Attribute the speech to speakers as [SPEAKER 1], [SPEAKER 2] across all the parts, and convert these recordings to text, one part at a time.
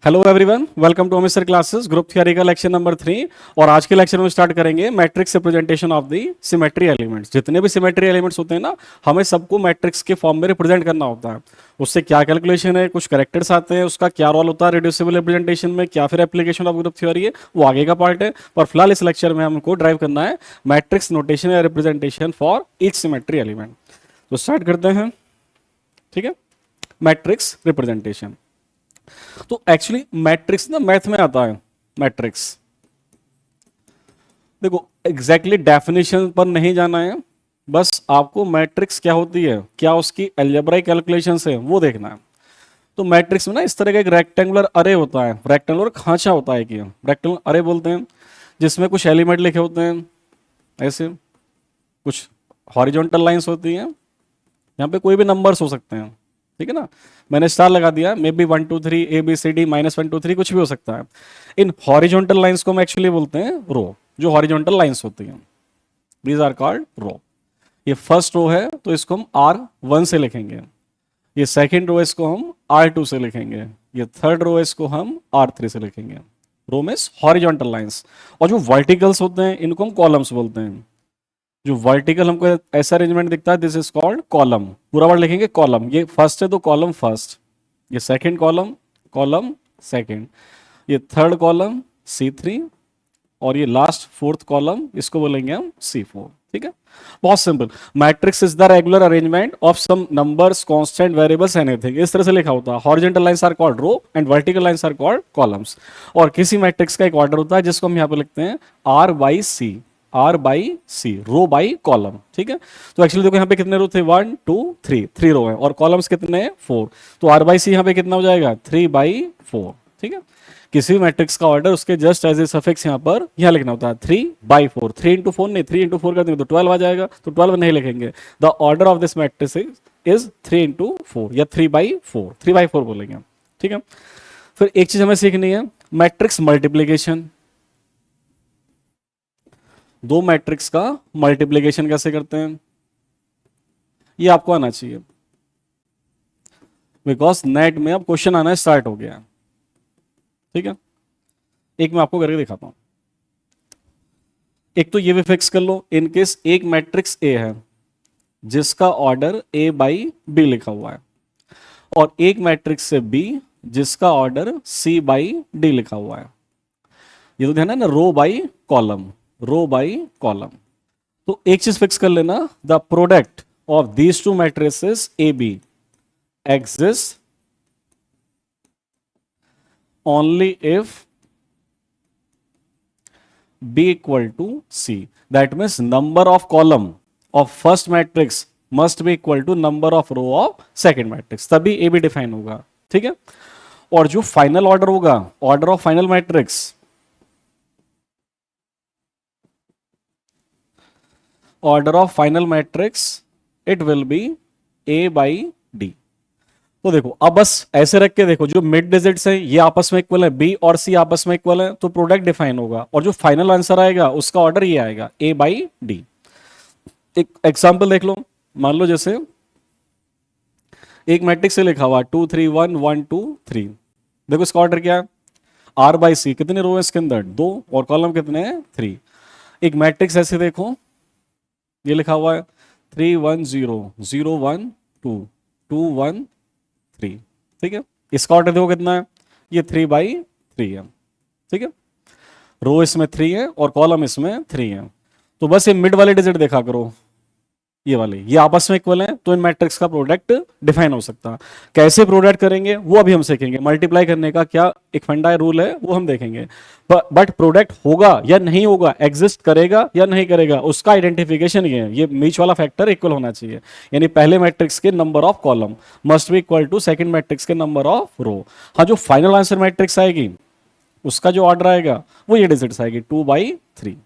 [SPEAKER 1] Hello everyone, welcome to mister classes group theory का lecture number 3। और आज के लेक्चर में स्टार्ट करेंगे matrix representation of the symmetry elements. जितने भी सिमेट्री एलिमेंट्स होते हैं ना, हमें सबको मैट्रिक्स के फॉर्म में रिप्रेजेंट करना होता है। उससे क्या कैलकुलेशन है, कुछ कैरेक्टर्स आते हैं, उसका क्या रोल होता है रिड्यूसिबल रिप्रेजेंटेशन में, क्या फिर एप्लीकेशन ऑफ ग्रुप थ्योरी है, वो आगे का पार्ट है। पर फिलहाल इस लेक्चर में हमको ड्राइव करना है मैट्रिक्स नोटेशन या representation for each symmetry element. तो स्टार्ट करते हैं। ठीक है, मैट्रिक्स रिप्रेजेंटेशन। तो एक्चुअली मैट्रिक्स ना मैथ में आता है। मैट्रिक्स देखो, एग्जैक्टली डेफिनेशन पर नहीं जाना है, बस आपको मैट्रिक्स क्या होती है, क्या उसकी अलजेब्राइक कैलकुलेशंस है, वो देखना है। तो मैट्रिक्स में ना इस तरह का एक रेक्टेंगुलर अरे होता है, रेक्टेंगुलर खांचा होता है कि रेक्टेंगुलर अरे बोलते हैं, जिसमें कुछ एलिमेंट लिखे होते हैं ऐसे, कुछ हॉरिजॉन्टल लाइंस होती हैं, यहाँ पे कोई भी नंबर्स हो सकते हैं। ठीक है ना, मैंने स्टार लगा दिया, मे बी 1 2 3 ABCD -1 2 3 कुछ भी हो सकता है। इन हॉरिजॉन्टल लाइंस को हम एक्चुअली बोलते हैं रो। जो हॉरिजॉन्टल लाइंस होती हैं, दीज आर कॉल्ड रो। ये फर्स्ट रो है तो इसको हम R1 से लिखेंगे, ये सेकेंड रो इसको हम R2 से लिखेंगे, ये थर्ड रो इसको हम R3 से लिखेंगे। रो मीन्स हॉरिजॉन्टल लाइंस। और जो वर्टिकल्स होते हैं इनको हम कॉलम्स बोलते हैं। जो वर्टिकल हमको ऐसा अरेंजमेंट दिखता है, दिस इज कॉल्ड कॉलम। पूरा वर्ड लिखेंगे कॉलम। ये फर्स्ट है तो कॉलम फर्स्ट, ये सेकंड कॉलम, कॉलम सेकंड, ये थर्ड कॉलम C3, और ये लास्ट फोर्थ कॉलम इसको बोलेंगे हम C4। ठीक है, बहुत simple. Matrix is the regular arrangement of some numbers, constant, variables, anything. इस तरह से लिखा होता है। Horizontal lines are called row and vertical lines are called columns. और किसी मैट्रिक्स का एक ऑर्डर होता है जिसको हम यहाँ पे लिखते हैं R/C, R/C, row by column. ठीक है, तो एक्चुअली देखो यहाँ पे कितने रो थे, 1 2 3, 3 रो है, और कॉलम्स कितने हैं, 4। तो R/C यहाँ पे कितना हो जाएगा, 3/4। ठीक है, किसी भी मैट्रिक्स का ऑर्डर उसके जस्ट एज ए सफिक्स यहाँ पर यहाँ लिखना होता है 3/4। 3 इंटू 4 नहीं, 3 इंटू 4 कर देंगे तो 12 आ जाएगा, तो 12 नहीं लिखेंगे। The order of this matrix is 3 into 4 या 3/4, 3/4 बोलेंगे। ठीक है, फिर एक चीज हमें सीखनी है, मैट्रिक्स मल्टीप्लीकेशन। दो मैट्रिक्स का मल्टीप्लिकेशन कैसे करते हैं, ये आपको आना चाहिए, बिकॉज नेट में अब क्वेश्चन आना स्टार्ट हो गया है। ठीक है, एक मैं आपको करके दिखाता हूं। एक तो ये भी फिक्स कर लो, इनकेस एक मैट्रिक्स ए है जिसका ऑर्डर A/B लिखा हुआ है, और एक मैट्रिक्स से B जिसका ऑर्डर C/D लिखा हुआ है। ये तो ध्यान है ना, row by column, row by column. तो एक चीज फिक्स कर लेना, the product of these two matrices AB exists only if B equal to C. That means number of column of first matrix must be equal to number of row of second matrix, तभी AB define होगा। ठीक है, और जो final order होगा, order of final matrix, order of final matrix it will be A/D। तो देखो अब बस ऐसे रख के देखो, जो मिड डिजिट्स हैं ये आपस में इक्वल है, B और C आपस में इक्वल है, तो प्रोडक्ट डिफाइन होगा, और जो फाइनल आंसर आएगा उसका ऑर्डर ये आएगा A/D। एक एग्जांपल देख लो, मान लो जैसे एक मैट्रिक्स से लिखा हुआ 2 3 1 1 2 3। देखो इसका ऑर्डर क्या है, R/C, कितने रो है इसके अंदर, 2, और कॉलम कितने हैं, 3। एक मैट्रिक्स ऐसे देखो, ये लिखा हुआ है 3 1 0 0 1 2 2 1 3। ठीक है, इसका ऑर्डर देखो कितना है, ये 3/3 है। ठीक है, रो इसमें 3 है और कॉलम इसमें 3 है। तो बस ये मिड वाले डिजिट देखा करो, ये वाले, ये आपस में इक्वल है, तो इन मैट्रिक्स का प्रोडक्ट डिफाइन हो सकता है। कैसे प्रोडक्ट करेंगे वो अभी हम सीखेंगे, मल्टीप्लाई करने का क्या एक फंडा रूल है वो हम देखेंगे। बट प्रोडक्ट होगा या नहीं होगा, एग्जिस्ट करेगा या नहीं करेगा, उसका आइडेंटिफिकेशन ये मीच वाला फैक्टर इक्वल होना चाहिए। यानी पहले मैट्रिक्स के number of column must be equal to second matrix के नंबर ऑफ रो। हाँ, जो फाइनल आंसर मैट्रिक्स आएगी उसका जो ऑर्डर आएगा वो ये डिजिट्स आएगी 2/3।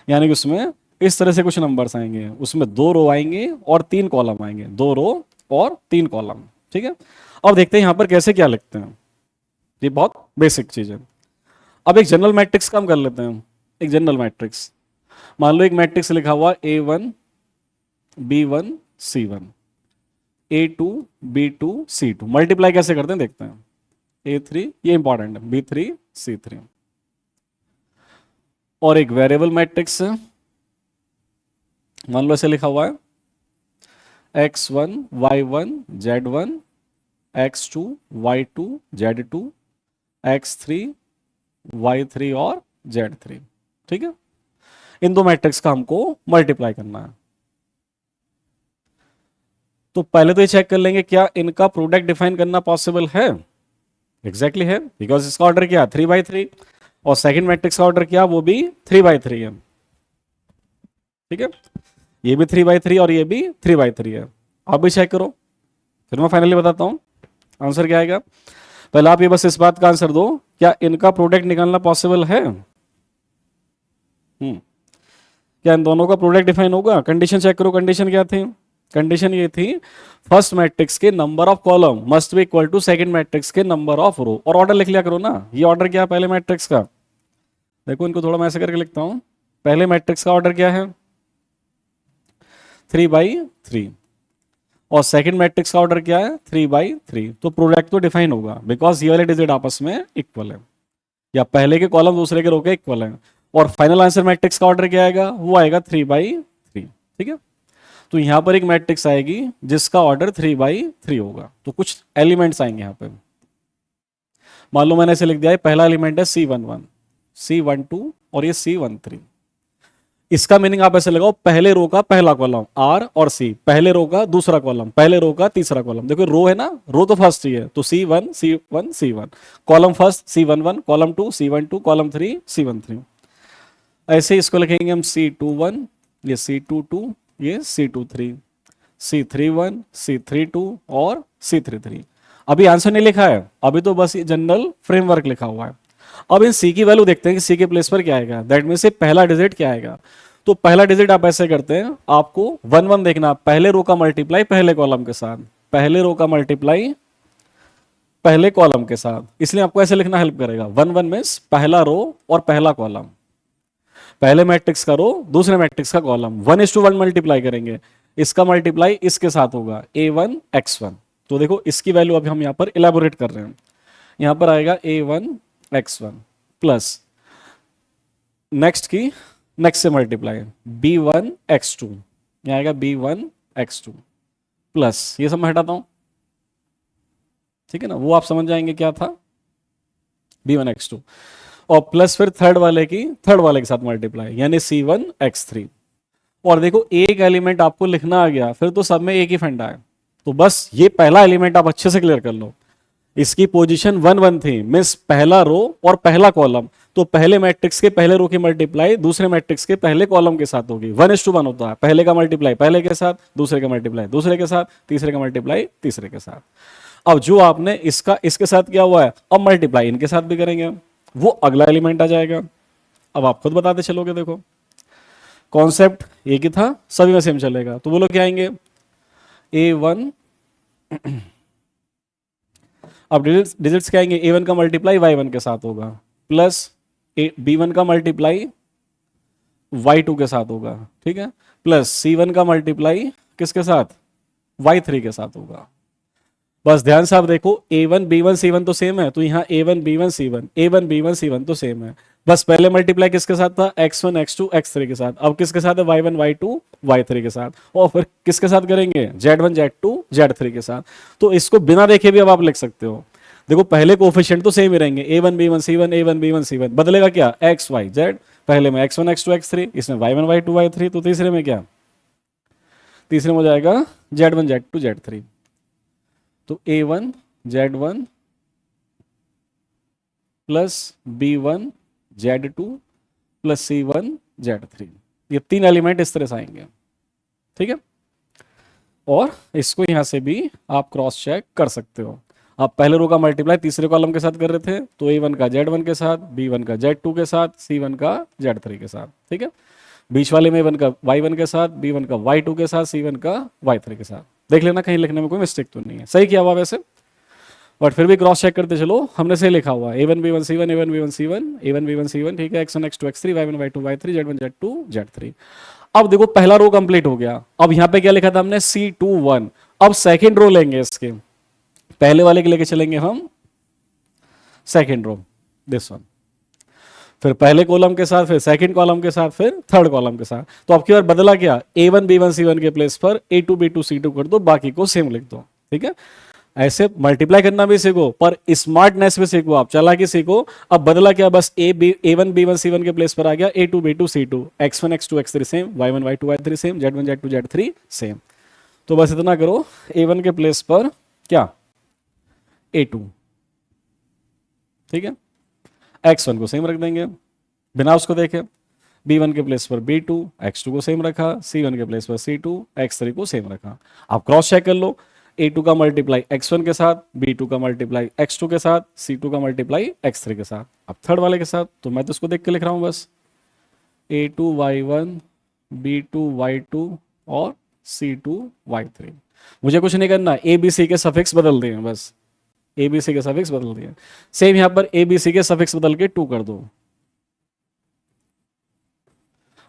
[SPEAKER 1] यानी कि उसमें इस तरह से कुछ नंबर्स आएंगे, उसमें 2 रो आएंगे और 3 कॉलम आएंगे, 2 रो और 3 कॉलम। ठीक है, अब देखते हैं यहां पर कैसे क्या लिखते हैं, ये बहुत बेसिक चीज है। अब एक जनरल मैट्रिक्स का हम कर लेते हैं। एक जनरल मैट्रिक्स, मान लो एक मैट्रिक्स लिखा हुआ A1 B1 C1, A2 B2 C2। Multiply कैसे करते हैं देखते हैं। A3, ये इंपॉर्टेंट है, B3 C3। और एक वेरिएबल मैट्रिक्स है, मान लो ऐसे लिखा हुआ है X1 Y1 Z1 X2 Y2 Z2 X3 Y3 और Z3। ठीक है, इन दो मैट्रिक्स का हमको मल्टीप्लाई करना है। तो पहले तो ये चेक कर लेंगे क्या इनका प्रोडक्ट डिफाइन करना पॉसिबल है। एग्जैक्टली है, बिकॉज इसका ऑर्डर क्या 3/3 और सेकंड मैट्रिक्स का ऑर्डर क्या वो भी 3/3 है। ठीक है, ये भी 3/3 और ये भी 3/3 है। आप भी चेक करो, फिर मैं फाइनली बताता हूं आंसर क्या आएगा। पहले आप ये बस इस बात का आंसर दो, क्या इनका प्रोडक्ट निकालना पॉसिबल है। क्या इन दोनों का प्रोडक्ट डिफाइन होगा। कंडीशन चेक करो, कंडीशन क्या थी। कंडीशन ये थी फर्स्ट मैट्रिक्स के number of column must be equal to second matrix के नंबर ऑफ रो। और ऑर्डर लिख लिया करो ना, ये ऑर्डर क्या है पहले मैट्रिक्स का। देखो इनको थोड़ा मैं ऐसे करके लिखता हूं, पहले मैट्रिक्स का ऑर्डर क्या है 3/3 और सेकंड मैट्रिक्स का ऑर्डर क्या है 3/3। तो प्रोडक्ट तो डिफाइन होगा बिकॉज ये वाले डिजिट आपस में इक्वल है, या पहले के कॉलम दूसरे के रो के इक्वल है। और फाइनल आंसर मैट्रिक्स का ऑर्डर क्या आएगा, वो आएगा 3/3। ठीक है, तो यहां पर एक मैट्रिक्स आएगी जिसका ऑर्डर 3/3 होगा। तो कुछ एलिमेंट्स आएंगे यहां पे, मान लो मैंने ऐसे लिख दिया है, पहला एलिमेंट है C11 C12 और ये C13। इसका मीनिंग आप ऐसे लगाओ, पहले रो का पहला कॉलम R और C, पहले रो का दूसरा कॉलम, पहले रो का तीसरा कॉलम। देखो रो है ना, रो तो फर्स्ट ही है, तो C1 C1 C1, column first C11, column 2 C12, column 3 C13। ऐसे इसको लिखेंगे हम C21, ये C22, ये C23, C31, C32 और C33। अभी आंसर नहीं लिखा है, अभी तो बस ये जनरल फ्रेमवर्क लिखा हुआ है। अब इन C की वैल्यू देखते हैं कि C के प्लेस पर क्या आएगा, दैट मीन से पहला डिजिट क्या आएगा। तो पहला डिजिट आप ऐसे करते हैं, आपको 1 1 देखना, पहले रो का मल्टीप्लाई पहले कॉलम के साथ, पहले रो का मल्टीप्लाई पहले कॉलम के साथ, इसलिए आपको ऐसे लिखना हेल्प करेगा। 1 1 मीन्स पहला रो और पहला कॉलम, पहले मैट्रिक्स का रो दूसरे मैट्रिक्स का कॉलम, 1:1 मल्टीप्लाई करेंगे, इसका मल्टीप्लाई इसके साथ होगा A1 X1। तो देखो इसकी वैल्यू अभी हम यहां पर इलेबोरेट कर रहे हैं, यहां पर आएगा A1 X1 प्लस नेक्स्ट की नेक्स्ट से मल्टीप्लाई B1 X2, यहां आएगा B1 X2 प्लस ये सब मैं हटाता हूं, ठीक है ना, वो आप समझ जाएंगे क्या था B1 X2, और प्लस फिर थर्ड वाले के साथ मल्टीप्लाई यानी C1 X3। और देखो एक एलिमेंट आपको लिखना आ गया, फिर तो सब में एक ही फंडा है। तो बस ये पहला एलिमेंट आप अच्छे से क्लियर कर लो, इसकी पोजीशन 1 1 थी, मींस पहला रो और पहला कॉलम, तो पहले मैट्रिक्स के पहले रो की मल्टीप्लाई दूसरे मैट्रिक्स के पहले कॉलम के साथ होगी। 1:1 होता है, पहले का मल्टीप्लाई पहले के साथ, दूसरे का मल्टीप्लाई दूसरे के साथ, तीसरे का मल्टीप्लाई तीसरे के साथ। अब जो आपने इसका इसके साथ किया हुआ है, अब मल्टीप्लाई इनके साथ भी करेंगे, वो अगला एलिमेंट आ जाएगा। अब आप खुद बताते चलोगे, देखो कॉन्सेप्ट एक ही था, सभी में सेम चलेगा। तो बोलो क्या आएंगे A1 अब डिजिट्स क्या आएंगे, A1 का मल्टीप्लाई Y1 के साथ होगा प्लस B1 का मल्टीप्लाई Y2 के साथ होगा, ठीक है, प्लस C1 का मल्टीप्लाई किसके साथ Y3 के साथ होगा। बस ध्यान से आप देखो A1 B1 C1 तो सेम है, तो यहाँ A1 B1 C1 A1 B1 C1 तो सेम है। बस पहले मल्टीप्लाई किसके साथ था X1 X2 X3 के साथ, अब किसके साथ है Y1 Y2 Y3 के साथ, और फिर किसके साथ करेंगे Z1 Z2 Z3 के साथ। तो इसको बिना देखे भी अब आप लिख सकते हो। देखो पहले कोफिशिएंट तो सेम ही रहेंगे, A1 B1 C1 A1 B1 C1, बदलेगा क्या X Y Z, पहले में X1 X2 X3, इसमें Y1 Y2 Y3, तो तीसरे में क्या, तीसरे में हो जाएगा Z1 Z2 Z3। तो A1 Z1 plus B1 Z2 plus C1 Z3, ये तीन एलिमेंट इस तरह से आएंगे, ठीक है। और इसको यहां से भी आप क्रॉस चेक कर सकते हो। आप पहले रो का मल्टीप्लाई तीसरे कॉलम के साथ कर रहे थे, तो A1 का Z1 के साथ, B1 का Z2 के साथ, C1 का Z3 के साथ, ठीक है। बीच वाले में A1 का Y1 के साथ, B1 का Y2 के साथ, C1 का Y3 के साथ। देख लेना कहीं लिखने में कोई मिस्टेक तो नहीं है, सही किया हुआ वैसे, बट फिर भी क्रॉस चेक करते चलो, हमने सही लिखा हुआ A1 B1 C1 A1 B1 C1 A1 B1 C1, ठीक है, X1 X2 X3 Y1 Y2 Y3 Z1 Z2 Z3। अब देखो पहला रो कंप्लीट हो गया, अब यहां पे क्या लिखा था हमने C21। अब सेकंड रो लेंगे, इसके पहले वाले के लेके चलेंगे हम सेकेंड रो, दिस वन, फिर पहले कॉलम के साथ, फिर सेकंड कॉलम के साथ, फिर थर्ड कॉलम के साथ। तो आपकी बार बदला क्या, A1 B1 C1 के प्लेस पर A2 B2 C2 कर दो, बाकी को सेम लिख दो। ठीक है, ऐसे मल्टीप्लाई करना भी सीखो, पर स्मार्टनेस भी सीखो, आप चालाकी सीखो। अब बदला क्या, बस A1 B1 C1 के प्लेस पर आ गया A2 B2 C2, X1 X2 X3 same, Y1 Y2 Y3 same, Z1 Z2 Z3 same. तो बस इतना करो, A1 के प्लेस पर क्या A2, ठीक है, X1 को सेम रख देंगे बिना उसको देखे, B1 के प्लेस पर B2, X2 को सेम रखा, C1 के प्लेस पर C2, X3 को सेम रखा। आप क्रॉस चेक कर लो, A2 का मल्टीप्लाई X1 के साथ, B2 का मल्टीप्लाई X2 के साथ, C2 का मल्टीप्लाई X3 के साथ। अब थर्ड वाले के साथ तो मैं तो उसको देख के लिख रहा हूं बस, A2 Y1 B2 Y2 और C2 Y3। मुझे कुछ नहीं करना, ABC के सफिक्स बदल दिए बस, ABC के सफिक्स बदल दिए। सेम यहां पर ABC के सफिक्स बदल के 2 कर दो।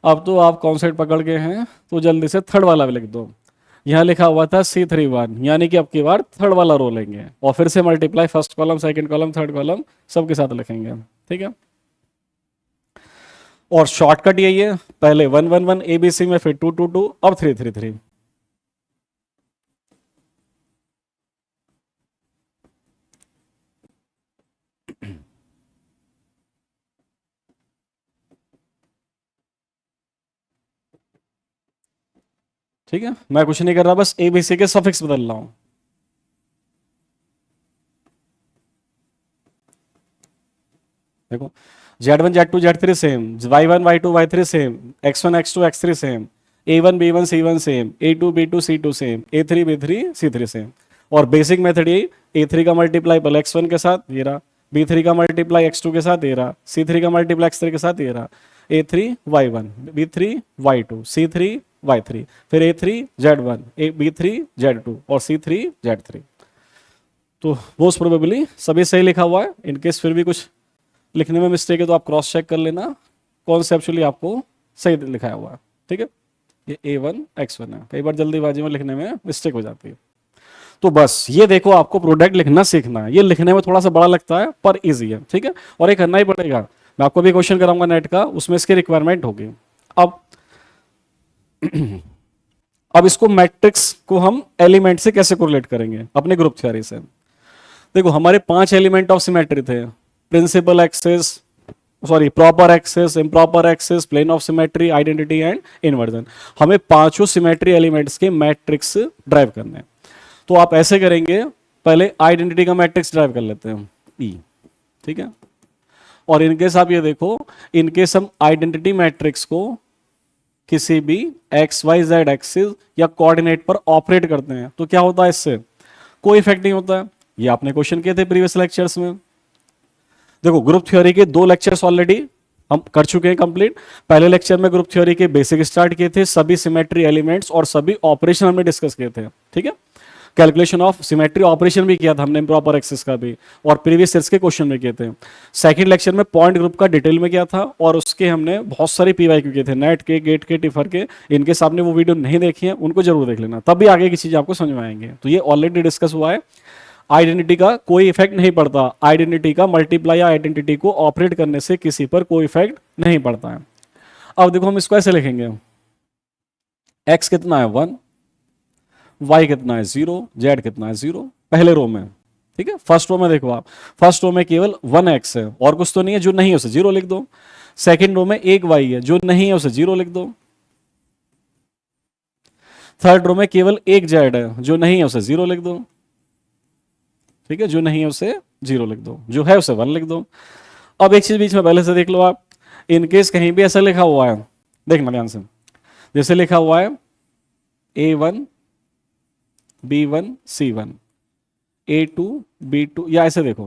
[SPEAKER 1] अब तो आप कॉन्सेप्ट पकड़ गए हैं, तो जल्दी से थर्ड वाला भी लिख दो। यहाँ लिखा हुआ था C31, यानी कि अब की बार थर्ड वाला रो लेंगे और फिर से multiply first column second column third column सबके साथ लिखेंगे। ठीक है, और शॉर्टकट यही है, पहले 1 1 1 ABC में, फिर 2 2 2, अब 3 3 3। ठीक है, मैं कुछ नहीं कर रहा, बस ABC के सफिक्स बदल रहा हूं। देखो, Z1 Z2 Z3 same, Y1 Y2 Y3 same, X1 X2 X3 same, A1 B1 C1 same, A2 B2 C2 same, A3 B3 C3 same. और बेसिक मेथड यही, A3 का मल्टीप्लाई पहले X1 के साथ ये रहा, B3 का मल्टीप्लाई X2 के साथ ये रहा, C3 का मल्टीप्लाई X3 के साथ ये रहा, A3 Y1 B3 Y2 C3 Y3, फिर A3 Z1 B3 Z2 और C3 Z3। तो मोस्ट प्रोबेबली सभी सही लिखा हुआ है। इनकेस फिर भी कुछ लिखने में मिस्टेक है तो आप क्रॉस चेक कर लेना, कॉन्सेप्चुअली आपको सही लिखाया हुआ है। ठीक है, ये A1 X1 है, कई बार जल्दीबाजी में लिखने में मिस्टेक हो जाती है। तो बस ये देखो, आपको प्रोडक्ट लिखना सीखना है, ये लिखने में थोड़ा सा बड़ा लगता है पर इजी है। ठीक है, और ये करना ही पड़ेगा। मैं आपको भी क्वेश्चन कराऊंगा नेट का, उसमें इसकी रिक्वायरमेंट होगी। अब अब इसको मैट्रिक्स को हम एलिमेंट से कैसे कोरिलेट करेंगे, अपने ग्रुप थ्योरी से। देखो, हमारे 5 एलिमेंट ऑफ सिमेट्री थे, principal axis, sorry proper axis, improper axis, plane of symmetry, identity and inversion. हमें 5 सिमेट्री एलिमेंट्स के मैट्रिक्स ड्राइव करने हैं। तो आप ऐसे करेंगे, पहले आइडेंटिटी का मैट्रिक्स ड्राइव कर लेते हैं E। ठीक है, और इनकेस आप ये देखो, इनकेस हम आइडेंटिटी मैट्रिक्स को किसी भी XYZ एक्सिस या कोऑर्डिनेट पर ऑपरेट करते हैं तो क्या होता है, इससे कोई इफेक्ट नहीं होता है। ये आपने क्वेश्चन किए थे प्रीवियस लेक्चर्स में। देखो, ग्रुप थ्योरी के 2 लेक्चर्स ऑलरेडी हम कर चुके हैं कंप्लीट। पहले लेक्चर में ग्रुप थ्योरी के बेसिक स्टार्ट किए थे, सभी सिमेट्री एलिमेंट्स और सभी ऑपरेशन हमने डिस्कस किए थे। ठीक है, कैलकुलेशन ऑफ सिमेट्री ऑपरेशन भी किया था हमने, प्रॉपर एक्सिस का भी, और प्रीवियस ईयर्स के क्वेश्चन भी किए थे। सेकंड लेक्चर में पॉइंट ग्रुप का डिटेल में किया था, और उसके हमने बहुत सारे PYQ किए थे, नेट के, गेट के, टिफर के। इनके सामने वो वीडियो नहीं देखी है, उनको जरूर देख लेना, तब भी आगे की चीज आपको समझ में आएंगे। तो ये ऑलरेडी डिस्कस हुआ है। आइडेंटिटी का कोई इफेक्ट नहीं पड़ता, आइडेंटिटी का मल्टीप्लाई या आइडेंटिटी को ऑपरेट करने से किसी पर कोई इफेक्ट नहीं पड़ता है। अब देखो, हम इसको ऐसे लिखेंगे, x कितना है 1, y कितना है 0, z कितना है 0, पहले रो में। ठीक है, फर्स्ट रो में देखो आप, फर्स्ट रो में केवल 1x है और कुछ तो नहीं है, जो नहीं है उसे 0 लिख दो। सेकंड रो में 1y है, जो नहीं है उसे 0 लिख दो। थर्ड रो में केवल 1z है, जो नहीं है उसे 0 लिख दो। ठीक है, जो नहीं है उसे 0 लिख दो, जो है उसे 1 लिख दो। अब एक चीज बीच में पहले से देख लो आप, इनकेस कहीं भी ऐसा लिखा हुआ है, देखना ध्यान से, जैसे लिखा हुआ है A1 B1 C1, A2 B2, या ऐसे देखो,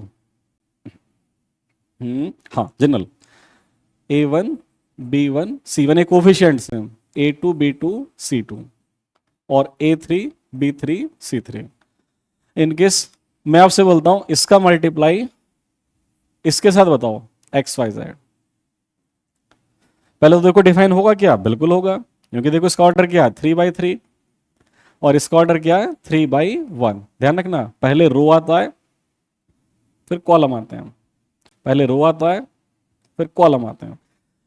[SPEAKER 1] हाँ जनरल, A1 B1 C1 एक कोफिशिएंट्स हैं, A2 B2 C2 और A3 B3 C3। इनकेस मैं आपसे बोलता हूं इसका मल्टीप्लाई इसके साथ बताओ XYZ, पहले तो देखो डिफाइन होगा क्या, बिल्कुल होगा, क्योंकि देखो इसका ऑर्डर क्या है 3/3 और इसका ऑर्डर क्या है 3/1। ध्यान रखना, पहले रो आता है फिर कॉलम आते हैं। पहले रो आता है फिर कॉलम आते हैं,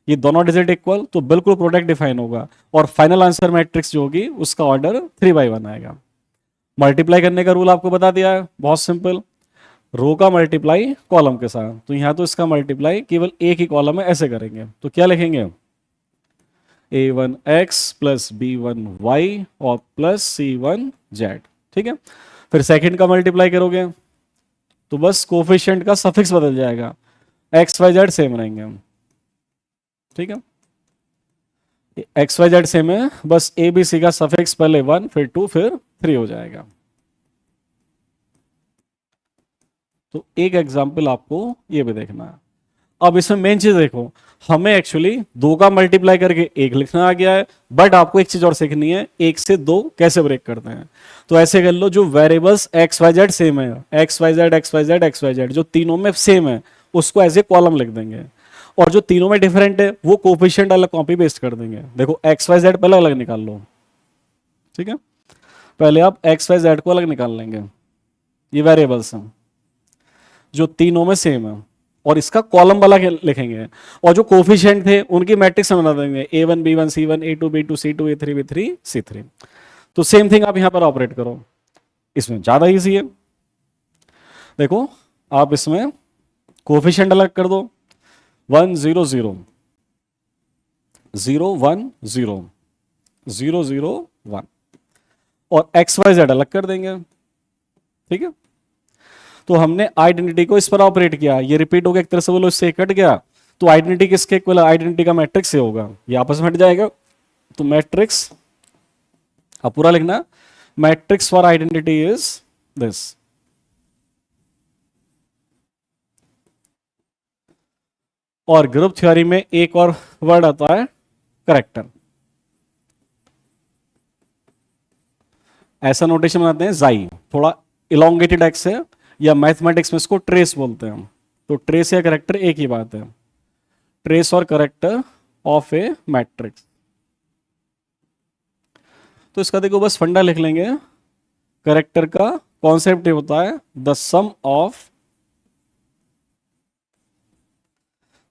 [SPEAKER 1] ये दोनों डिजिट इक्वल तो बिल्कुल प्रोडक्ट डिफाइन होगा, और फाइनल आंसर मैट्रिक्स जो होगी उसका ऑर्डर 3/1 आएगा। मल्टीप्लाई करने का रूल आपको बता दिया है, बहुत सिंपल, रो का मल्टीप्लाई कॉलम के साथ, तो यहां तो इसका मल्टीप्लाई केवल एक ही कॉलम है ऐसे करेंगे, तो क्या लिखेंगे a1x प्लस b1y और प्लस c1z, ठीक है। फिर सेकंड का मल्टीप्लाई करोगे तो बस कोफिशिएंट का सफिक्स बदल जाएगा, एक्स वाई जेड सेम रहेंगे, ठीक है, एक्स वाई जेड सेम है, बस ए बी सी का सफिक्स पहले 1 फिर 2 फिर 3 हो जाएगा। तो एक एग्जाम्पल आपको ये भी देखना है। अब इसमें मेन चीज देखो, हमें एक्चुअली 2 का मल्टीप्लाई करके 1 लिखना आ गया है, बट आपको एक चीज और सीखनी है, 1 से 2 कैसे ब्रेक करते हैं। तो ऐसे कर लो, जो variables x Y z same है, x Y z x Y z x Y z जो तीनों में सेम है उसको एज ए कॉलम लिख देंगे, और जो तीनों में डिफरेंट है वो कोफिशिएंट अलग कॉपी पेस्ट कर देंगे। देखो एक्स वाई जेड पहले अलग निकाल लो, ठीक है, पहले आप एक्स वाई जेड को अलग निकाल लेंगे, ये वेरिएबल्स हैं जो तीनों में सेम है, और इसका कॉलम वाला लिखेंगे, और जो कोफिशिएंट थे उनकी मैट्रिक्स बना देंगे, a1 b1 c1 a2 b2 c2 a3 b3 c3। तो सेम थिंग आप यहां पर ऑपरेट करो, इसमें ज्यादा इजी है। देखो आप इसमें कोफिशिएंट अलग कर दो, 1 0 0 0 1 0 0 0 1, और एक्स वाई जेड अलग कर देंगे, ठीक है। तो हमने आइडेंटिटी को इस पर ऑपरेट किया, ये रिपीट हो गया, एक तरह से बोलो इससे कट गया, तो आइडेंटिटी किसके इक्वल, आइडेंटिटी का मैट्रिक्स से होगा, ये आपस में हट जाएगा। तो मैट्रिक्स अब पूरा लिखना, matrix for identity is this. और ग्रुप थ्योरी में एक और वर्ड आता है करेक्टर, ऐसा नोटेशन बनाते हैं जाई, थोड़ा इलोंगेटेड एक्स है, या मैथमेटिक्स में इसको ट्रेस बोलते हैं। तो ट्रेस या करेक्टर एक ही बात है, ट्रेस और करेक्टर ऑफ ए मैट्रिक्स। तो इसका देखो बस फंडा लिख लेंगे, करेक्टर का कॉन्सेप्ट ये होता है the sum of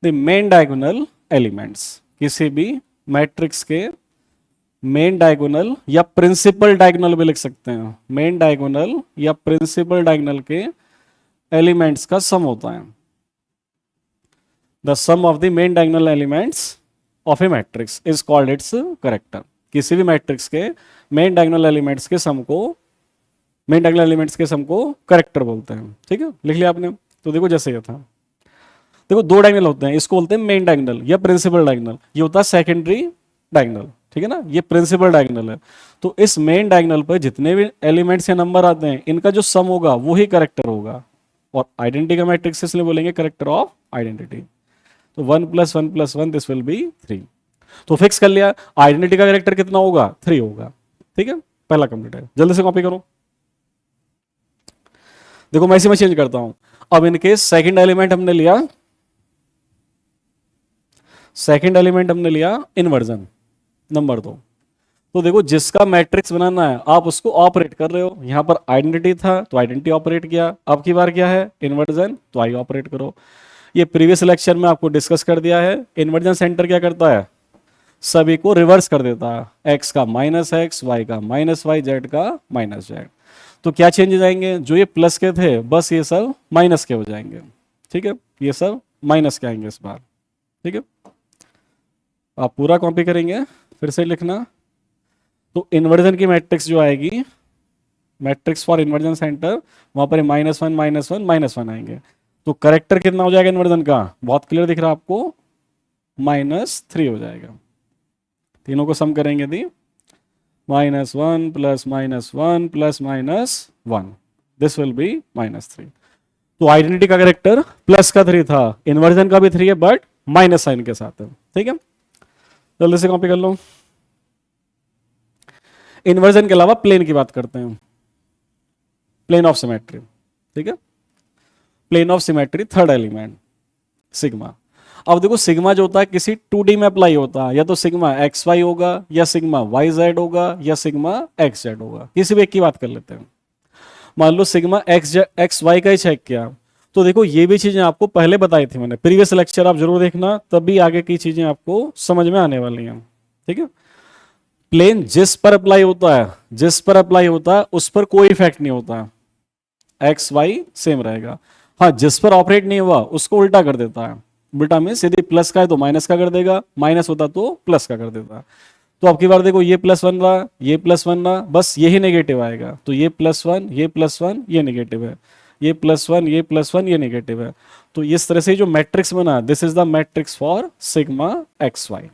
[SPEAKER 1] the main diagonal elements, किसी भी मैट्रिक्स के मेन डायगोनल या प्रिंसिपल डायगोनल भी लिख सकते हैं, मेन डायगोनल या प्रिंसिपल डायगोनल के एलिमेंट्स का सम होता है, the sum of the main diagonal elements of a matrix is called its character. किसी भी मैट्रिक्स के मेन डायगोनल एलिमेंट्स के सम को, मेन डायगोनल एलिमेंट्स के सम को करेक्टर बोलते हैं, ठीक है, लिख लिया आपने। तो देखो जैसे ये था, देखो 2 डायगोनल होते हैं, इसको बोलते हैं मेन डायगोनल या प्रिंसिपल डायगोनल, ये होता है सेकेंडरी डायगोनल, ठीक है ना, ये प्रिंसिपल डायगोनल है। तो इस मेन डायगोनल पर जितने भी एलिमेंट्स या नंबर आते हैं इनका जो सम होगा वो ही करेक्टर होगा, और आइडेंटिटी का मैट्रिक्स इसलिए बोलेंगे करेक्टर ऑफ आइडेंटिटी। तो 1 + 1 + 1 दिस विल बी 3। तो फिक्स कर लिया, आइडेंटिटी का करेक्टर कितना होगा, 3 होगा, ठीक है, पहला कंप्लीट है। जल्दी से कॉपी करो, देखो मैं इसी में चेंज करता हूं। अब इनके सेकंड एलिमेंट हमने लिया, सेकंड एलिमेंट हमने लिया इनवर्जन नंबर 2। तो देखो जिसका मैट्रिक्स बनाना है आप उसको ऑपरेट कर रहे हो, यहां पर आइडेंटिटी था तो आइडेंटिटी ऑपरेट किया, अब की बार क्या है इन्वर्जन, तो आई ऑपरेट करो। ये प्रीवियस लेक्चर में आपको डिस्कस कर दिया है। इन्वर्जन सेंटर क्या करता है, सभी को रिवर्स कर देता है, एक्स का -x, वाई का -y, जेड का -z। तो क्या चेंज जाएंगे, जो ये प्लस के थे बस ये सब माइनस के हो जाएंगे, ठीक है, ये सब माइनस के आएंगे इस बार, ठीक है। आप पूरा कॉपी करेंगे, फिर से लिखना। तो इन्वर्जन की मैट्रिक्स जो आएगी, मैट्रिक्स फॉर इन्वर्जन सेंटर, वहां पर -1 -1 -1 आएंगे। तो करेक्टर कितना हो जाएगा इन्वर्जन का, बहुत क्लियर दिख रहा है आपको, -3 हो जाएगा। तीनों को सम करेंगे दी -1 + -1 + -1, दिस विल बी -3। तो आइडेंटिटी का करेक्टर प्लस का 3 था, इन्वर्जन का भी 3 है बट माइनस साइन के साथ है, ठीक है। जल्दी से कॉपी कर लो। इन्वर्जन के अलावा प्लेन की बात करते हैं, प्लेन ऑफ सिमेट्री, ठीक है, plane of symmetry third element sigma. अब देखो सिग्मा जो होता है किसी 2D में अप्लाई होता है, या तो सिग्मा XY होगा, या सिग्मा YZ होगा, या सिग्मा XZ होगा, किसी भी एक की बात कर लेते हैं। मान लो सिग्मा XY का ही चेक किया, तो देखो ये भी चीजें आपको पहले बताई थी मैंने, प्रीवियस लेक्चर आप जरूर देखना, तभी आगे की चीजें आपको समझ में आने वाली हैं। ठीक है, प्लेन जिस पर अप्लाई होता है, जिस पर अप्लाई होता है उस पर कोई इफेक्ट नहीं होता है, एक्स वाई सेम रहेगा। हाँ, जिस पर ऑपरेट नहीं हुआ उसको उल्टा कर देता है। उल्टा मीन्स यदि प्लस का है तो माइनस का कर देगा, माइनस होता तो प्लस का कर देता है। तो अब की बार देखो ये प्लस बन रहा, ये प्लस बन रहा, बस यही नेगेटिव आएगा, तो ये प्लस वन, ये प्लस वन, ये नेगेटिव है, ये प्लस वन, ये प्लस वन, ये नेगेटिव है। तो इस तरह से जो मैट्रिक्स बना, this is the matrix for sigma x Y.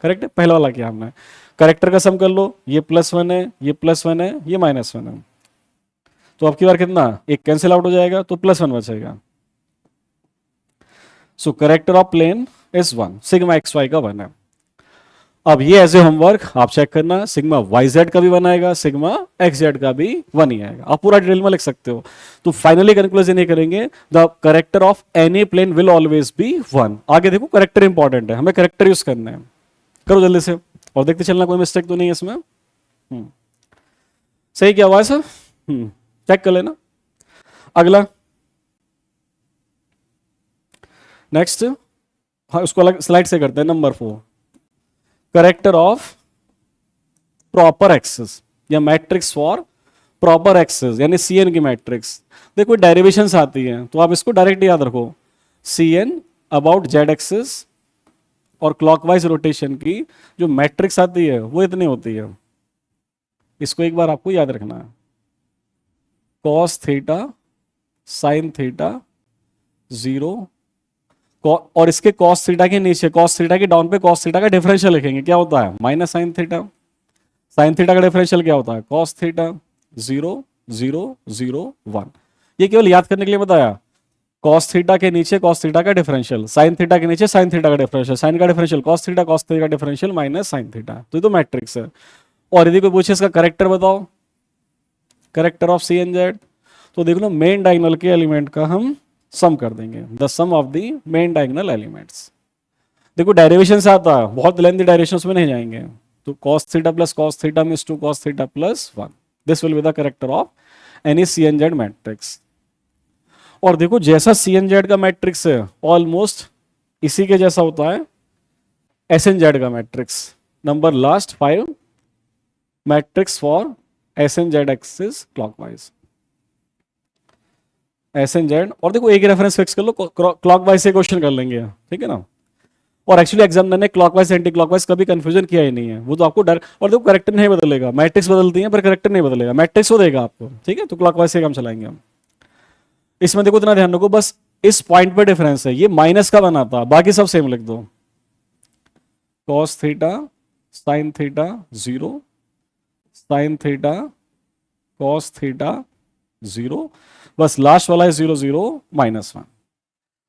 [SPEAKER 1] Correct है, पहला वाला किया हमने। करेक्टर का सम कर लो, ये प्लस वन है, ये प्लस वन है, ये माइनस वन है, तो अब की बार कितना, एक कैंसिल आउट हो जाएगा तो प्लस वन बचेगा। So character of plane is one, sigma x y का वन है। अब ये एज ए होमवर्क आप चेक करना, सिग्मा वाई जेड का भी वन आएगा, सिग्मा एक्स जेड का भी वन ही आएगा, आप पूरा डिटेल में लिख सकते हो। तो फाइनली कंक्लूजन ये करेंगे, the character of any plane will always be one. आगे देखो करेक्टर इंपॉर्टेंट है, हमें करेक्टर यूज करना है। करो जल्दी से और देखते चलना कोई मिस्टेक तो नहीं है इसमें। सही क्या हुआ है सर? चेक कर लेना। अगला नेक्स्ट, हाँ उसको अलग स्लाइड से करते हैं। Number 4, character of proper axis या मैट्रिक्स फॉर प्रॉपर एक्सेस, यानी सीएन की मैट्रिक्स। देखो डेरिवेशंस आती हैं तो आप इसको डायरेक्ट याद रखो, सीएन अबाउट जेड एक्सेस और क्लॉकवाइज रोटेशन की जो मैट्रिक्स आती है वो इतनी होती है। इसको एक बार आपको याद रखना है, कॉस थीटा साइन थीटा 0, और इसके कॉस थीटा के नीचे, कॉस थीटा के डाउन पे कॉस थीटा का डिफरेंशियल लिखेंगे, क्या होता है minus sine theta. Sine theta का डिफरेंशियल क्या होता है, कॉस थीटा 0 0 0 1। ये केवल याद करने के लिए बताया, कॉस थीटा के नीचे कॉस थीटा का डिफरेंशियल, साइन थीटा के नीचे साइन थीटा का डिफरेंशियल, साइन का डिफरेंशियल कॉस थीटा का डिफरेंशियल माइनस साइन थीटा। तो ये तो मैट्रिक्स है। और यदि कोई पूछे इसका करेक्टर बताओ, character of C N Z, तो देख लो मेन डायगोनल के एलिमेंट का हम सम कर देंगे, the sum of the main diagonal elements. देखो डेरिवेशन से आता है, बहुत लेंथी डेरिवेशंस में नहीं जाएंगे। तो cos theta plus cos theta means 2 cos theta plus 1, this will be the character of any C N Z matrix. और देखो जैसा सी एन जेड का मैट्रिक्स है ऑलमोस्ट इसी के जैसा होता है एस एन जेड का matrix. Number last 5, matrix for S N Z axis clockwise, S N Z. और देखो एक रेफरेंस फिक्स कर लो, क्लॉकवाइज से क्वेश्चन कर लेंगे, ठीक है ना। और एक्चुअली एग्जामिनर ने क्लॉकवाइज एंटी क्लॉकवाइज कभी कंफ्यूजन किया ही नहीं है, वो तो आपको डर। और देखो करेक्टर नहीं बदलेगा, मैट्रिक्स बदलती है पर करेक्टर नहीं बदलेगा, मैट्रिक्स वो देगा आपको, ठीक है। तो क्लॉकवाइज से काम चलाएंगे हम। इसमें देखो इतना ध्यान रखो, बस इस पॉइंट पे डिफरेंस है, ये माइनस का बना था, बाकी सब सेम लिख दो। Cos theta sine theta 0, sine theta cos theta 0, बस लास्ट वाला है 0 0 -1।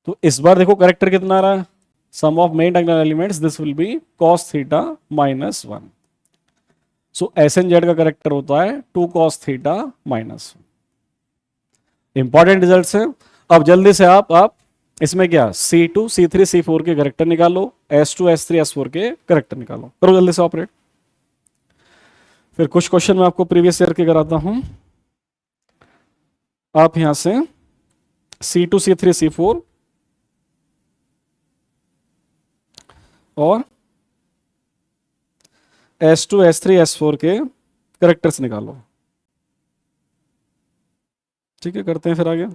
[SPEAKER 1] तो इस बार देखो करेक्टर कितना आ रहा है, sum of main diagonal elements, this will be cos theta -1। So S N Z का करेक्टर होता है 2 cos थीटा -1। इंपॉर्टेंट रिजल्ट है। अब जल्दी से आप इसमें क्या C2 C3 C4 के करेक्टर निकालो, S2 S3 S4 के करेक्टर निकालो, करो जल्दी से ऑपरेट। फिर कुछ क्वेश्चन मैं आपको प्रीवियस ईयर के कराता हूं। आप यहां से C2 C3 C4 और S2 S3 S4 के करेक्टर्स निकालो, ठीक है। करते हैं फिर आगे।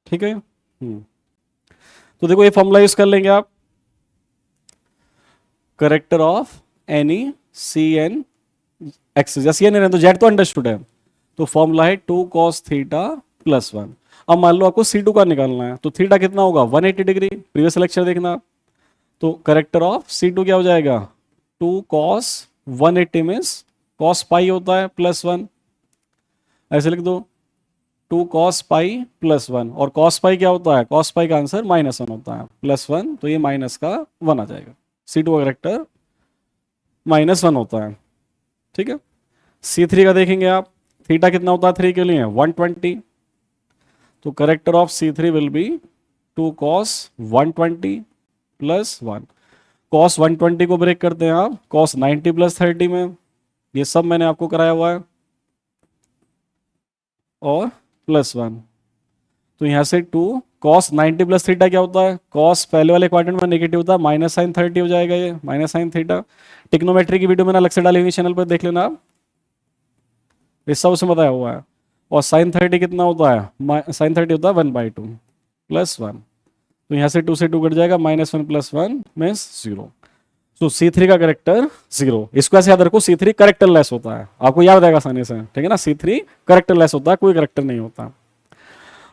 [SPEAKER 1] ठीक है। तो देखो ये फॉर्मूला यूज कर लेंगे आप, character of any C N axis, या सी एन है तो जेड तो अंडरस्टूड है, तो फॉर्मूला है 2 cos थीटा +1। अब मान लो आपको C2 का निकालना है, तो थीटा कितना होगा 180 डिग्री, प्रीवियस लेक्चर देखना। तो करेक्टर ऑफ C2 क्या हो जाएगा 2 cos 180 मीन्स cos पाई होता है +1, ऐसे लिख दो 2 cos पाई +1। और cos पाई क्या होता है, cos पाई का आंसर -1 होता है, +1, तो ये माइनस का 1 आ जाएगा। C2 का करेक्टर -1 होता है, ठीक है। C3 का देखेंगे आप, थीटा कितना होता है 3 के लिए 120, तो character of C3 will be 2 cos 120 +1। Cos 120 को ब्रेक करते हैं आप कॉस 90 प्लस 30 में, ये सब मैंने आपको कराया हुआ है, और +1। तो यहां से 2 कॉस 90 प्लस थीटा क्या होता है, कॉस पहले वाले क्वाड्रेंट में नेगेटिव होता है, माइनस साइन 30 हो जाएगा, ये माइनस साइन थीटा। टिग्नोमेट्री की वीडियो मैंने अलग से डाली हुई चैनल पर, देख लेना आप, इस सब उसमें बताया हुआ है। और साइन 30 कितना होता है, साइन 30 होता है 1/2 +1। तो यहाँ से 2 से 2 कट जाएगा, -1 + 1 मीन्स 0। तो C3 का करेक्टर 0। इसको ऐसे याद रखो, C3 करेक्टर लेस होता है, आपको याद रहेगा आसानी से, ठीक है ना। C3 करेक्टर लेस होता है, कोई करेक्टर नहीं होता।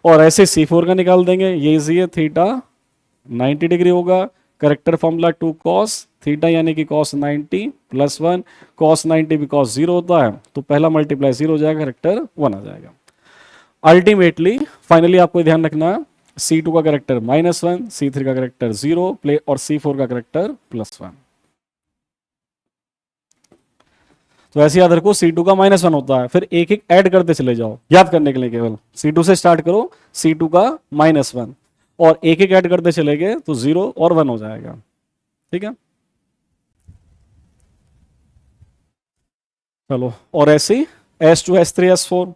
[SPEAKER 1] और ऐसे C4 का निकाल देंगे, ये इजी है, थीटा 90 डिग्री होगा, करेक्टर फॉर्मूला 2 cos थीटा यानी कि cos 90 +1, cos 90 भी cos 0 होता है, तो पहला मल्टीप्लाई 0 हो जाएगा, करेक्टर 1 आ जाएगा। अल्टीमेटली फाइनली आपको ध्यान रखना है, C2 का करेक्टर -1, C3 का करेक्टर 0 प्ले और C4 का करेक्टर +1। तो ऐसे याद रखो, C2 का -1 होता है, फिर एक एक ऐड करते चले जाओ याद करने के लिए, केवल C2 से स्टार्ट करो, C2 का -1 और एक एक ऐड करते चले गए तो 0 और 1 हो जाएगा, ठीक है। चलो, और ऐसे S2 S3 S4।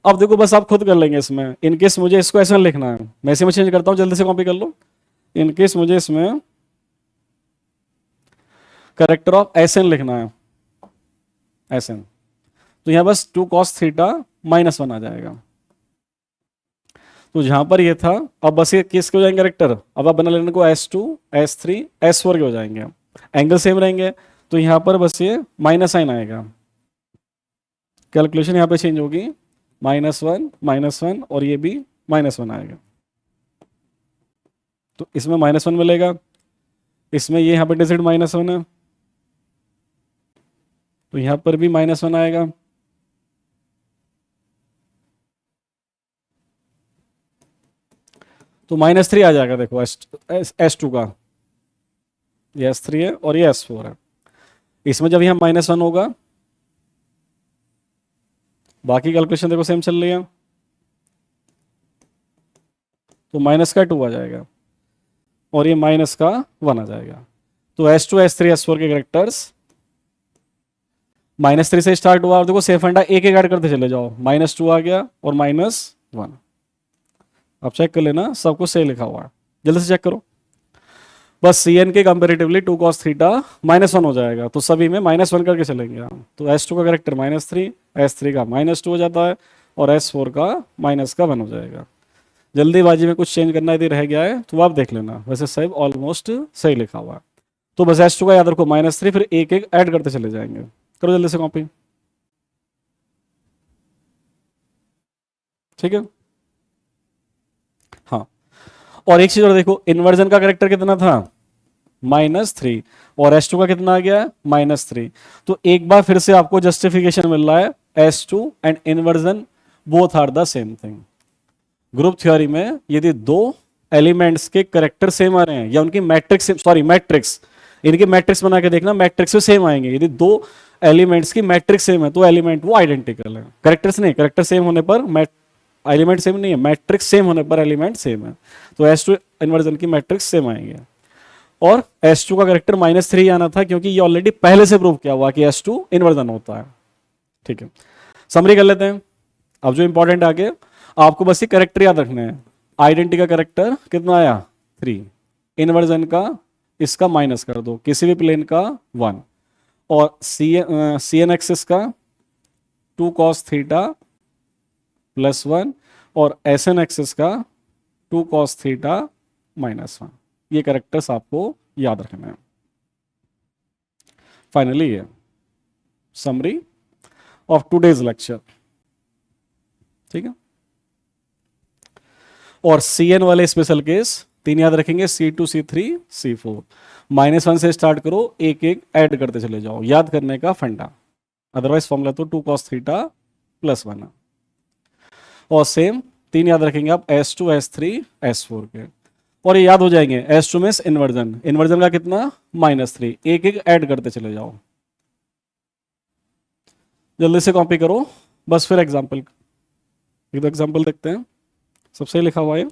[SPEAKER 1] अब देखो बस आप खुद कर लेंगे इसमें, इनकेस मुझे इसको ऐसा लिखना है, मैं इसी में चेंज करता हूं, जल्दी से कॉपी कर लो। इनकेस मुझे इसमें करेक्टर ऑफ Sn लिखना है, Sn, तो यहां बस 2 cos थीटा -1 आ जाएगा। तो जहां पर ये था, अब बस ये किसके हो जाएंगे करेक्टर, अब आप बना लेने को S2 S3 S4 के हो जाएंगे, एंगल सेम रहेंगे, तो यहां पर बस ये माइनस साइन आएगा, कैलकुलेशन यहां पे चेंज होगी, -1 और ये भी -1 आएगा। तो इसमें -1 मिलेगा, इसमें ये यहां पर डिजिट -1 है, तो यहां पर भी -1 आएगा। तो -3 आ जाएगा, देखो S2 का, ये S3 है और ये S4 है। इसमें जब यहां -1 होगा, बाकी कैलकुलेशन देखो सेम चल रही है, तो माइनस का 2 आ जाएगा और ये माइनस का 1 आ जाएगा। तो S2 S3 S4 के कैरेक्टर्स -3 से स्टार्ट हुआ, और देखो सेफ फंडा एक एक ऐड करते चले जाओ, -2 आ गया और -1। अब चेक कर लेना सब कुछ सही लिखा हुआ है, जल्दी से चेक करो। बस Cn के कंपेरेटिवली 2 cos थीटा -1 हो जाएगा, तो सभी में -1 करके चलेंगे हम। तो S2 का करेक्टर -3, S3 का -2 हो जाता है और S4 का -1 हो जाएगा। जल्दीबाजी में कुछ चेंज करना यदि रह गया है तो आप देख लेना, वैसे सब ऑलमोस्ट सही लिखा हुआ है। तो बस S2 का याद रखो -3, फिर एक एक ऐड करते चले जाएंगे, करो जल्दी से कॉपी, ठीक है। हाँ, और एक चीज और देखो, इन्वर्जन का करेक्टर कितना था, -3, और S2 का कितना आ गया, -3। तो एक बार फिर से आपको जस्टिफिकेशन मिल रहा है, S2 and inversion both are the same thing. Group theory में यदि दो एलिमेंट्स के करेक्टर सेम आ रहे हैं, या उनकी मैट्रिक्स, सॉरी मैट्रिक्स, इनके मैट्रिक्स बना के देखना, मैट्रिक्स में सेम आएंगे। यदि दो एलिमेंट्स की मैट्रिक्स सेम है तो एलिमेंट वो आइडेंटिकल है, करेक्टर्स नहीं, करेक्टर सेम होने पर एलिमेंट सेम नहीं है, मैट्रिक्स सेम होने पर एलिमेंट सेम है। तो S2 इन्वर्जन की मैट्रिक्स सेम आएंगे। और S2 का करेक्टर -3 आना था, क्योंकि ये ऑलरेडी पहले से प्रूव किया हुआ कि S2 इन्वर्जन होता है, ठीक है। समरी कर लेते हैं। अब जो इंपॉर्टेंट आगे, आपको बस ये करेक्टर याद रखने हैं। आइडेंटिटी का करेक्टर कितना आया, 3, इन्वर्जन का इसका माइनस कर दो, किसी भी प्लेन का 1, और CN एक्सिस का 2 cos थीटा +1, और SN एक्सिस का 2 cos थीटा -1। ये करेक्टर्स आपको याद रखना है। फाइनली ये समरी ऑफ टुडेज लेक्चर, ठीक है। और CN वाले स्पेशल केस 3 याद रखेंगे, C2 C3 C4, -1 से स्टार्ट करो, एक एक ऐड करते चले जाओ, याद करने का फंडा। अदरवाइज फॉर्मूला तो 2 cos थीटा +1 है। और सेम 3 याद रखेंगे आप, S2 S3 S4 के, और ये याद हो जाएंगे। S2 में इन्वर्जन, इन्वर्जन का कितना, -3, एक एक ऐड करते चले जाओ, जल्दी से कॉपी करो। बस फिर एग्जाम्पल, एक दो एग्जाम्पल देखते हैं, सबसे लिखा हुआ है।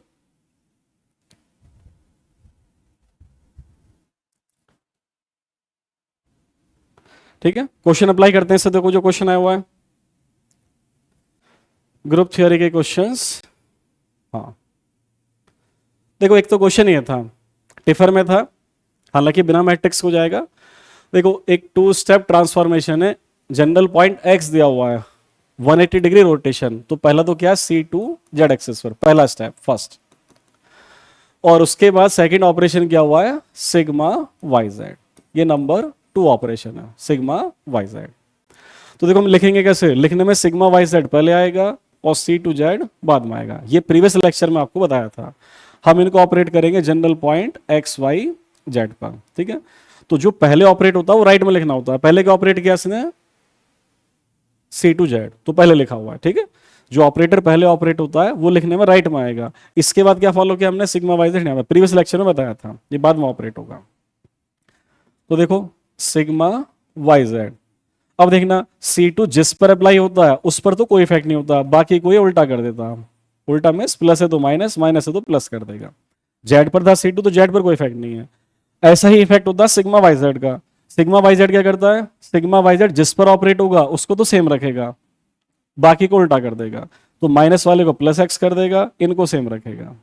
[SPEAKER 1] ठीक है, क्वेश्चन अप्लाई करते हैं इससे। देखो जो क्वेश्चन आया हुआ है ग्रुप थ्योरी के क्वेश्चंस। हाँ देखो, एक तो क्वेश्चन ये था, टिफर में था, हालांकि बिना मैट्रिक्स हो जाएगा। देखो एक टू स्टेप ट्रांसफॉर्मेशन है, जनरल पॉइंट एक्स दिया हुआ है, 180 डिग्री रोटेशन। तो पहला तो क्या, सी टू जेड एक्सिस पर, पहला स्टेप फर्स्ट। और उसके बाद सेकंड ऑपरेशन क्या हुआ है, सिग्मा वाई जेड। ये नंबर 2 ऑपरेशन है, सिग्मा वाई जेड। तो देखो हम लिखेंगे कैसे, लिखने में सिग्मा वाई जेड पहले आएगा और सी टू जेड बाद में आएगा। ये प्रीवियस लेक्चर में आपको बताया था। हम इनको ऑपरेट करेंगे general point X Y Z पर, ठीक है। तो जो पहले ऑपरेट होता है वो राइट में लिखना होता है। पहले क्या ऑपरेट किया इसने, सी टू जेड, तो पहले लिखा हुआ है, ठीक है। जो ऑपरेटर पहले ऑपरेट होता है वो लिखने में राइट में आएगा। इसके बाद क्या फॉलो किया हमने, sigma Y Z, previous lecture में बताया था, ये बाद में ऑपरेट होगा। तो देखो सिग्मा वाई जेड। अब देखना C2 जिस पर अप्लाई होता है उस पर तो कोई इफेक्ट नहीं होता, बाकी कोई उल्टा कर देता। उल्टा में प्लस है तो माइनस, माइनस है तो प्लस कर देगा। जेड पर था C2 तो जेड पर कोई इफेक्ट नहीं है। ऐसा ही इफेक्ट होता है सिग्मा वाई जेड का। सिग्मा वाई जेड क्या करता है, सिग्मा वाई जेड जिस पर ऑपरेट होगा उसको तो सेम रखेगा, बाकी को उल्टा कर देगा। तो माइनस वाले को प्लस एक्स कर देगा, इनको सेम रखेगा,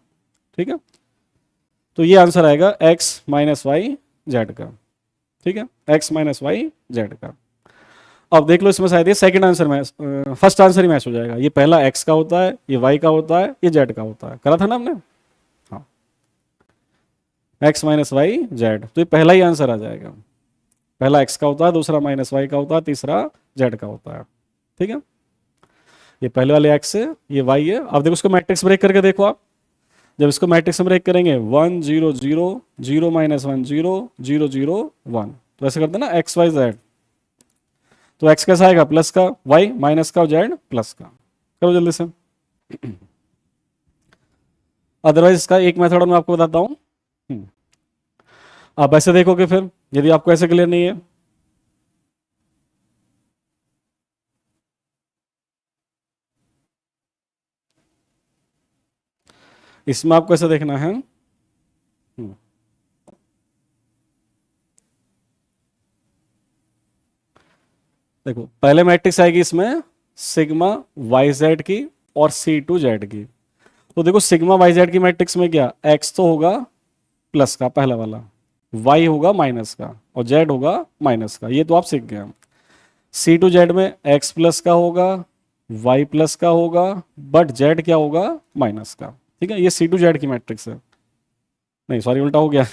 [SPEAKER 1] ठीक है। तो ये आंसर आएगा एक्स माइनस वाई जेड का, ठीक है, एक्स माइनस वाई जेड का। अब देख लो इसमें शायद ये second answer match, first answer ही मैच हो जाएगा। ये पहला एक्स का होता है, ये वाई का होता है, ये जेड का होता है, करा था ना हमने। हाँ, एक्स माइनस वाई जेड, तो ये पहला ही आंसर आ जाएगा। पहला एक्स का होता है, दूसरा माइनस वाई का होता है, तीसरा जेड का होता है, ठीक है। ये पहले वाले एक्स है, ये वाई है। अब देखो इसको मैट्रिक्स ब्रेक करके देखो आप। जब इसको मैट्रिक्स में ब्रेक करेंगे 1 0 0 0 माइनस 1 0 0 0 1, तो ऐसे करते हैं ना एक्स वाई जेड। तो x कैसा आएगा, प्लस का, y माइनस का और z प्लस का। करो जल्दी से। अदरवाइज इसका एक मेथड मैं आपको बताता हूं। आप ऐसे देखोगे फिर, यदि आपको ऐसे क्लियर नहीं है। इसमें आपको ऐसे देखना है। देखो पहले मैट्रिक्स आएगी इसमें सिग्मा वाई जेड की और सी टू जेड की। तो देखो सिग्मा वाई जेड की मैट्रिक्स में क्या, एक्स तो होगा प्लस का पहला वाला, वाई होगा माइनस का और जेड होगा माइनस का, ये तो आप सीख गए। सी टू जेड में एक्स प्लस का होगा, वाई प्लस का होगा, बट जेड क्या होगा, माइनस का, ठीक है। ये सी टू जेड की मैट्रिक्स है। नहीं सॉरी, उल्टा हो गया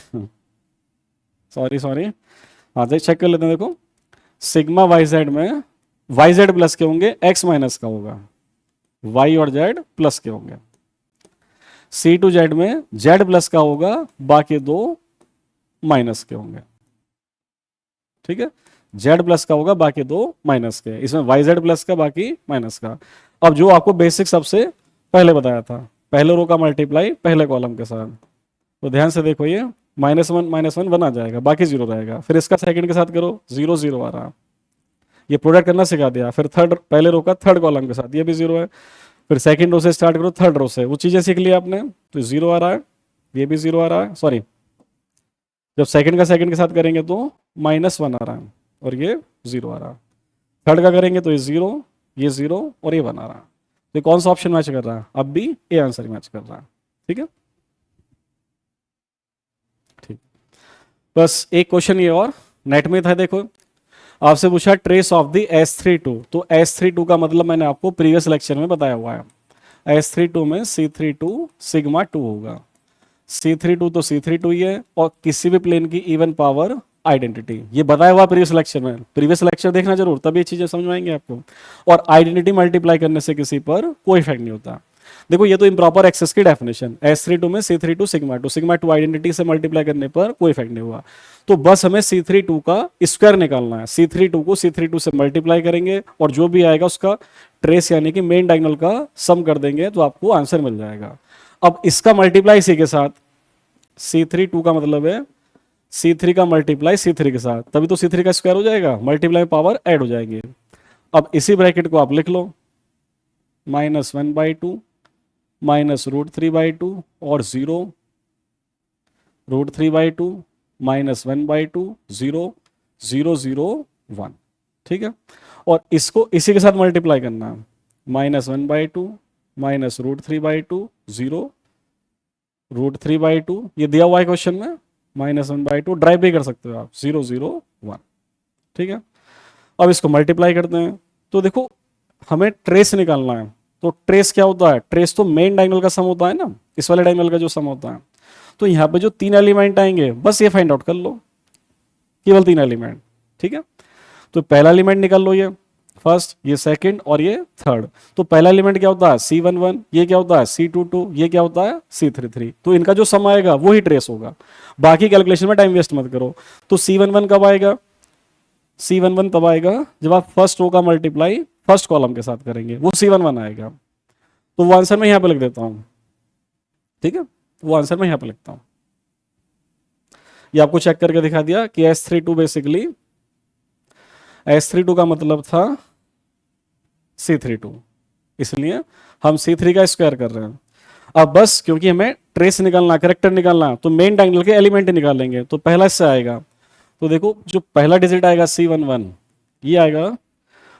[SPEAKER 1] सॉरी सॉरी। हाँ देख, चेक कर लेते हैं। देखो सिग्मा वाई जेड में वाई जेड प्लस के होंगे, एक्स माइनस का होगा, वाई और जेड प्लस के होंगे। सी टू जेड में जेड प्लस का होगा, बाकी दो माइनस के होंगे, ठीक है। जेड प्लस का होगा, बाकी दो माइनस के। इसमें वाई जेड प्लस का, बाकी माइनस का। अब जो आपको बेसिक सबसे पहले बताया था, पहले रो का मल्टीप्लाई पहले कॉलम के साथ, तो ध्यान से देखो, ये माइनस वन वन आ जाएगा, बाकी जीरो रहेगा। फिर इसका सेकंड के साथ करो, जीरो जीरो आ रहा, ये प्रोडक्ट करना सिखा दिया। फिर थर्ड, पहले रो का थर्ड कॉलम के साथ, ये भी जीरो है। फिर सेकंड रो से स्टार्ट करो, थर्ड रो से, वो चीजें सीख ली आपने, तो जीरो आ रहा है, ये भी जीरो आ रहा है। सॉरी, जब सेकंड का सेकंड के साथ करेंगे तो माइनस वन आ रहा है और ये जीरो आ रहा है। थर्ड का करेंगे तो ये जीरो और ये वन आ रहा है। तो कौन सा ऑप्शन मैच कर रहा है, अब भी ए आंसर मैच कर रहा है, ठीक है। ठीक, बस एक क्वेश्चन ये और नेट में था। देखो आपसे पूछा ट्रेस ऑफ द S32, तो S32 का मतलब मैंने आपको प्रीवियस लेक्चर में बताया हुआ है। S32 में C32 सिग्मा 2 होगा। C32 तो C32 ही है, और किसी भी प्लेन की इवन पावर आइडेंटिटी, ये बताया हुआ प्रीवियस लेक्चर में। प्रीवियस लेक्चर देखना जरूर, तभी ये चीजें समझ में आएंगे आपको। और आइडेंटिटी मल्टीप्लाई करने से किसी पर कोई इफेक्ट नहीं होता। देखो ये तो इम्प्रॉपर एक्सेस की डेफिनेशन, S32 में C32 सिग्मा 2 आइडेंटिटी से मल्टीप्लाई करने पर कोई इफेक्ट नहीं हुआ। तो बस हमें C32 का स्क्वायर निकालना है। C32 को C32 से मल्टीप्लाई करेंगे और जो भी आएगा उसका ट्रेस यानी कि मेन डायगोनल का सम कर देंगे, तो आपको आंसर मिल जाएगा। अब इसका मल्टीप्लाई इसी के साथ, C32 का मतलब है C3 का मल्टीप्लाई C3 के साथ, तभी तो C3 का स्क्वायर हो जाएगा, मल्टीप्लाई पावर ऐड हो जाएंगे। अब इसी ब्रैकेट को आप लिख लो, -1/2 -√3/2 और 0, √3/2 -1/2 0 0 0 1, ठीक है, और इसको इसी के साथ मल्टीप्लाई करना है, -1/2 -√3/2 0 √3/2, ये दिया हुआ है क्वेश्चन में, -1/2 ड्राइव भी कर सकते हो आप, 0 0 1, ठीक है। अब इसको मल्टीप्लाई करते हैं, तो देखो हमें ट्रेस निकालना है, तो ट्रेस क्या होता है, ट्रेस तो मेन डायगोनल का सम होता है ना, इस वाले डायगोनल का जो सम होता है। तो यहाँ पे जो 3 एलिमेंट आएंगे बस ये फाइंड आउट कर लो, केवल 3 एलिमेंट, ठीक है। तो पहला एलिमेंट निकाल लो, ये फर्स्ट, ये सेकंड और ये थर्ड। तो पहला एलिमेंट क्या होता है C11, ये क्या होता है C22, ये क्या होता है C33। तो इनका जो सम आएगा वो ही ट्रेस होगा, बाकी कैलकुलेशन में टाइम वेस्ट मत करो। तो C11 कब आएगा, C11 तब आएगा जब आप फर्स्ट रो का मल्टीप्लाई फर्स्ट कॉलम के साथ करेंगे, वो C11 आएगा। तो वो आंसर मैं यहां पे लिख देता हूं, ठीक है, वो आंसर मैं यहां पे लिखता हूं। ये आपको चेक करके दिखा दिया कि S32 बेसिकली, S32 का मतलब था C32, इसलिए हम C3 का स्क्वायर कर रहे हैं। अब बस क्योंकि हमें ट्रेस निकालना, करेक्टर निकालना, तो मेन डायगोनल के एलिमेंट निकालेंगे। तो पहला इससे आएगा, तो देखो जो पहला डिजिट आएगा C11, ये आएगा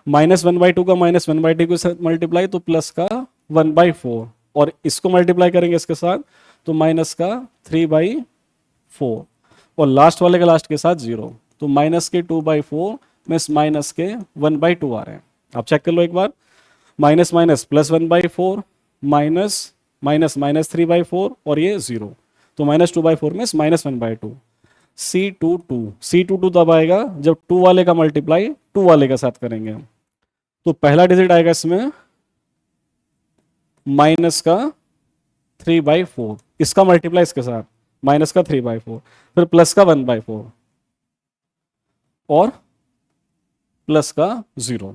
[SPEAKER 1] -1/2 का -1/2 के साथ मल्टीप्लाई, तो प्लस का 1/4, और इसको मल्टीप्लाई करेंगे इसके साथ, तो माइनस का 3/4, और लास्ट वाले का लास्ट के साथ 0, तो माइनस के 2/4 में माइनस के 1/2 आ रहे हैं। आप चेक कर लो एक बार, minus minus plus 1/4, minus minus -3/4 और ये 0, तो -2/4 में -1/2। C22 तब आएगा जब 2 वाले का मल्टीप्लाई 2 वाले के साथ करेंगे। तो पहला डिजिट आएगा इसमें माइनस का 3/4, इसका मल्टीप्लाई इसके साथ माइनस का 3/4, फिर प्लस का 1/4 और प्लस का 0,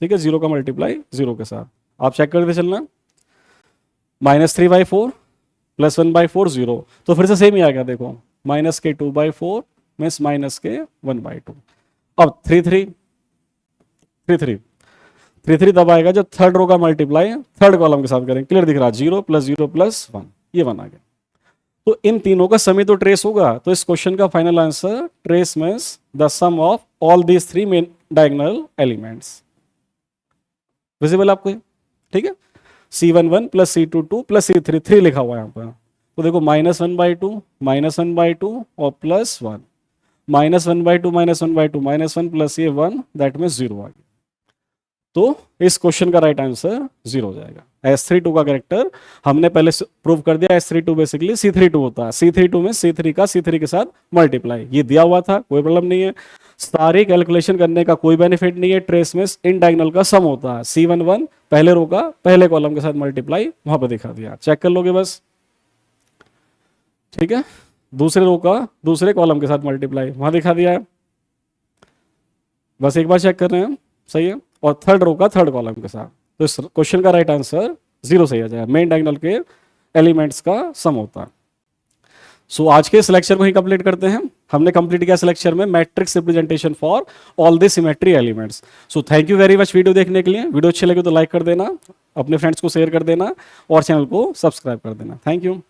[SPEAKER 1] ठीक है, 0 का मल्टीप्लाई 0 के साथ। आप चेक करते चलना, -3/4 प्लस 1/4 0, तो फिर से सेम ही आ गया, देखो माइनस के 2/4 में माइनस के 1/2। अब 33 तब आएगा जब थर्ड रो का मल्टीप्लाई थर्ड कॉलम के साथ करेंगे। क्लियर दिख रहा, 0 + 0 + 1, ये 1 आ गया। तो इन तीनों का सम ही तो ट्रेस होगा। तो इस क्वेश्चन का final answer trace means the sum of all these 3 main diagonal elements. Visible आपको, ठीक है। C11 + C22 + C33 लिखा हुआ है यहाँ पर। तो देखो -1/2 -1/2 और +1, -1/2 -1/2 -1 प्लस ये 1, दैट मींस 0 आ गया। तो इस क्वेश्चन का राइट आंसर 0 हो जाएगा। S32 का कैरेक्टर हमने पहले प्रूव कर दिया, S32 बेसिकली C32 होता है। C32 में C3 का C3 के साथ मल्टीप्लाई, ये दिया हुआ था, कोई प्रॉब्लम नहीं है। सारी कैलकुलेशन करने का कोई बेनिफिट नहीं है। ट्रेस में इन डायगोनल का सम होता है। C11 पहले रो का पहले कॉलम के साथ मल्टीप्लाई, वहां पर दिखा दिया, चेक कर लोगे बस, ठीक है। दूसरे रो का दूसरे कॉलम के साथ मल्टीप्लाई, वहां दिखा दिया है, बस एक बार चेक कर रहे हैं, सही है। और थर्ड रो का थर्ड कॉलम के साथ। तो इस क्वेश्चन का राइट आंसर 0 सही आ जाएगा। मेन डायगोनल के एलिमेंट्स का सम होता है। सो आज के इस लेक्चर को ही कंप्लीट करते हैं। हमने कंप्लीट किया इस लेक्चर में matrix representation for all the symmetry elements. So thank you very much video देखने के लिए। वीडियो अच्छी लगे तो लाइक कर देना, अपने फ्रेंड्स को शेयर कर देना और चैनल को सब्सक्राइब कर देना। Thank you.